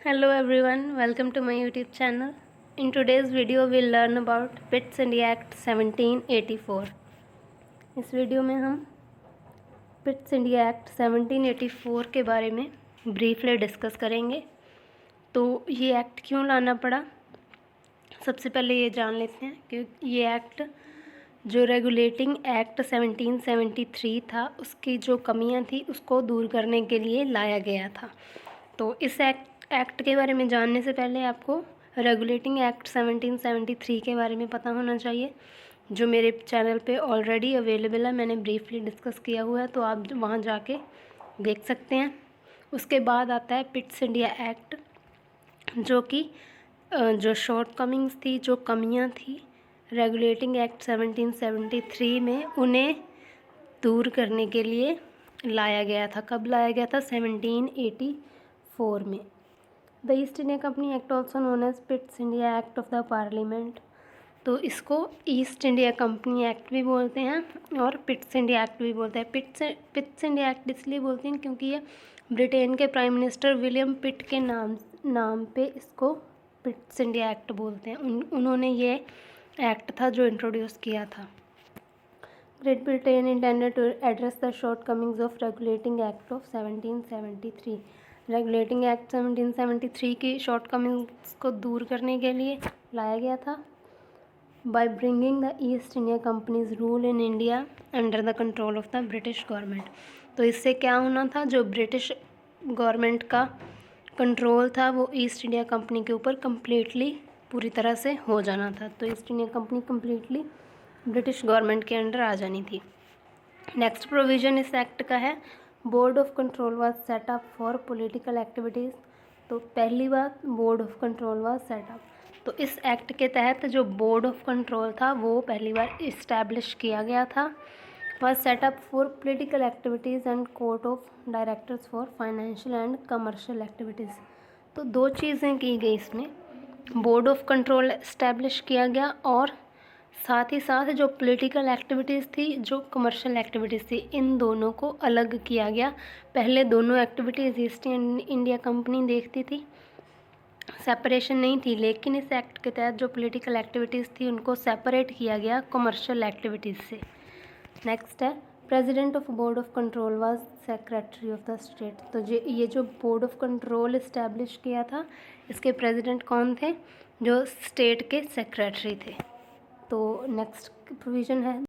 Hello everyone, welcome to my YouTube channel. In today's video we'll learn about Pitt's India Act 1784. इस video में हम पिट्स India act 1784 के बारे में briefly discuss करेंगे। तो ये एक्ट क्यों लाना पड़ा, सबसे पहले ये जान लेते हैं कि ये एक्ट जो रेगुलेटिंग एक्ट 1773 था उसकी जो कमियां थी उसको दूर करने के लिए लाया गया था। तो इस एक्ट के बारे में जानने से पहले आपको रेगुलेटिंग एक्ट 1773 के बारे में पता होना चाहिए, जो मेरे चैनल पे ऑलरेडी अवेलेबल है। मैंने ब्रीफली डिस्कस किया हुआ है, तो आप वहाँ जाके देख सकते हैं। उसके बाद आता है पिट्स इंडिया एक्ट, जो कि जो शॉर्ट कमिंग्स थी, जो कमियां थी रेगुलेटिंग एक्ट 1773 में, उन्हें दूर करने के लिए लाया गया था। कब लाया गया था? 1784 में। The East India Company Act also known as Pitt's India Act of the Parliament. तो इसको ईस्ट इंडिया कंपनी एक्ट भी बोलते हैं और पिट्स इंडिया एक्ट भी बोलते हैं। पिट्स इंडिया एक्ट इसलिए बोलते हैं क्योंकि ये ब्रिटेन के प्राइम मिनिस्टर विलियम पिट के नाम पे इसको पिट्स इंडिया एक्ट बोलते हैं। उन्होंने ये एक्ट था जो इंट्रोड्यूस किया था। Great Britain intended to address the shortcomings of regulating act of 1773। Regulating act 1773 की शॉर्ट कमिंग्स को दूर करने के लिए लाया गया था। By bringing the East India companies rule in India under the control of the British government. तो इससे क्या होना था, जो ब्रिटिश गवर्नमेंट का कंट्रोल था वो ईस्ट इंडिया कंपनी के ऊपर कम्प्लीटली पूरी तरह से हो जाना था। तो east India company completely British government के अंडर आ जानी थी। नेक्स्ट प्रोविज़न इस एक्ट का है, board of control was set up for political activities. तो पहली बात, board of control was set up. तो इस एक्ट के तहत जो बोर्ड ऑफ कंट्रोल था वो पहली बार इस्टेब्लिश किया गया था। Was set up for political activities and court of directors for financial and commercial activities. तो दो चीज़ें की गई इसमें, बोर्ड ऑफ कंट्रोल इस्टेब्लिश किया गया और साथ ही साथ जो पॉलिटिकल एक्टिविटीज़ थी, जो कमर्शियल एक्टिविटीज़ थी, इन दोनों को अलग किया गया। पहले दोनों एक्टिविटीज़ ईस्ट इंडिया कंपनी देखती थी, सेपरेशन नहीं थी, लेकिन इस एक्ट के तहत जो पॉलिटिकल एक्टिविटीज़ थी उनको सेपरेट किया गया कमर्शियल एक्टिविटीज़ से। नेक्स्ट है, president of board of control was secretary of the state. तो ये जो बोर्ड ऑफ कंट्रोल इस्टेब्लिश किया था, इसके प्रेसिडेंट कौन थे? जो स्टेट के सेक्रेटरी थे। तो नेक्स्ट प्रोविज़न है,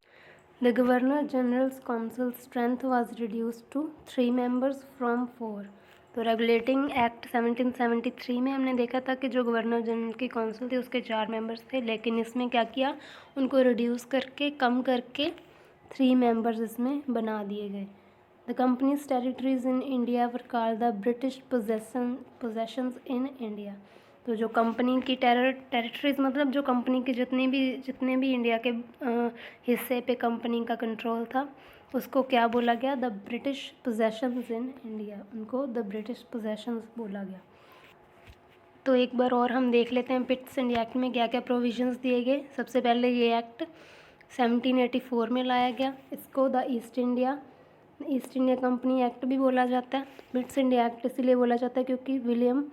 the governor general's council strength was reduced to 3 members from 4। तो रेगुलेटिंग एक्ट 1773 में हमने देखा था कि जो गवर्नर जनरल की काउंसिल थी उसके 4 मेंबर्स थे, लेकिन इसमें क्या किया, उनको रिड्यूस करके, कम करके 3 मेंबर्स इसमें बना दिए गए। The companies territories in India were called the British possessions in India. तो जो कंपनी की टेरिटरीज मतलब जो कंपनी के जितने भी इंडिया के हिस्से पे कंपनी का कंट्रोल था, उसको क्या बोला गया? The British possessions in India. उनको द ब्रिटिश पोजेशंस बोला गया। तो एक बार और हम देख लेते हैं पिट्स इंडिया एक्ट में क्या क्या प्रोविजंस दिए गए। सबसे पहले ये एक्ट 1784 में लाया गया। इसको the East India Company act भी बोला जाता है। पिट्स इंडिया एक्ट इसलिए बोला जाता है क्योंकि विलियम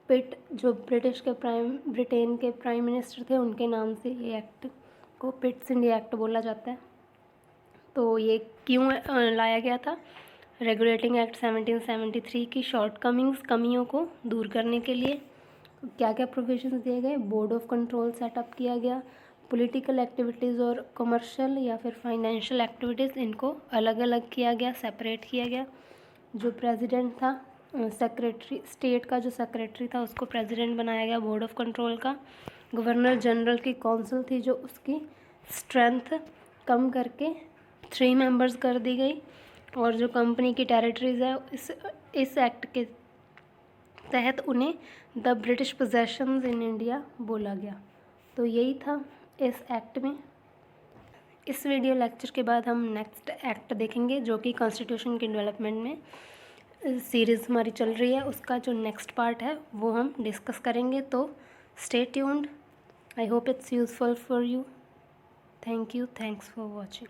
पिट जो ब्रिटेन के प्राइम मिनिस्टर थे, उनके नाम से ये एक्ट को पिट्स इंडिया एक्ट बोला जाता है। तो ये क्यों लाया गया था? रेगुलेटिंग एक्ट 1773 की शॉर्ट कमियों को दूर करने के लिए। क्या क्या प्रोविजंस दिए गए? बोर्ड ऑफ कंट्रोल सेटअप किया गया, पॉलिटिकल एक्टिविटीज़ और कमर्शियल या फिर फाइनेंशियल एक्टिविटीज़, इनको अलग अलग किया गया, सेपरेट किया गया। जो प्रेसिडेंट था, सेक्रेटरी, स्टेट का जो सेक्रेटरी था उसको प्रेसिडेंट बनाया गया बोर्ड ऑफ कंट्रोल का। गवर्नर जनरल की काउंसिल थी जो उसकी स्ट्रेंथ कम करके 3 मेंबर्स कर दी गई, और जो कंपनी की टेरिटरीज़ है इस एक्ट के तहत उन्हें the British possessions in India बोला गया। तो यही था इस एक्ट में। इस वीडियो लेक्चर के बाद हम नेक्स्ट एक्ट देखेंगे, जो कि कॉन्स्टिट्यूशन की डेवलपमेंट में सीरीज़ हमारी चल रही है, उसका जो नेक्स्ट पार्ट है वो हम डिस्कस करेंगे। तो stay tuned. I hope it's useful for you. Thank you, thanks for watching.